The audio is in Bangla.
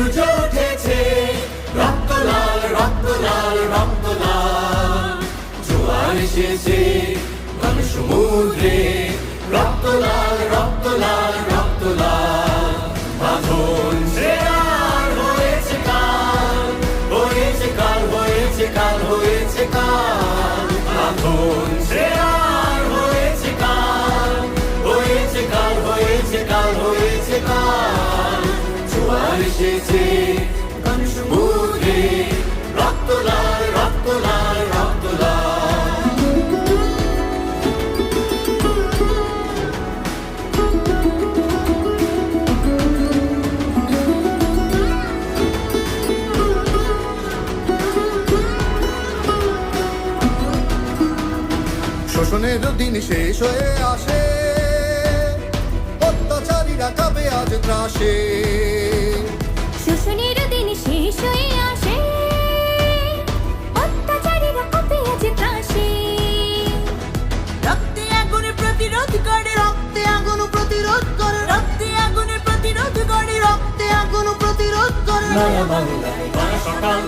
সূর্য উঠেছে, রক্ত লাল রক্ত লাল রক্ত লাল। জোয়ার এসেছে ঘন সমুদ্রে, রক্ত লাল রক্ত লাল রক্ত লাল। বাঁধন ছেড়ার হয়েছে কাল, হয়েছে কাল, হয়েছে কাল, হয়েছে কাল। বাঁধন ছেড়ার হয়েছে কাল, হয়েছে কাল, হয়েছে কাল, হয়েছে কাল। জোয়ার এসেছে ঘন সমুদ্রে, রক্ত লাল রক্ত লাল রক্ত লাল। শোষণের দিন শেষ হয়ে আসে, অত্যাচারীরা কাঁপে আজ ত্রাসে। শোষণের দিন শেষ হয়ে আসে, অত্যাচারীরা কাঁপে আজ ত্রাসে। রক্তে আগুনে প্রতিরোধ করে, রক্তে আগুন প্রতিরোধ করে, রক্তে আগুনে প্রতিরোধ করে, রক্তে আগুন প্রতিরোধ করে। নয়া বাংলায় নয়া সকাল,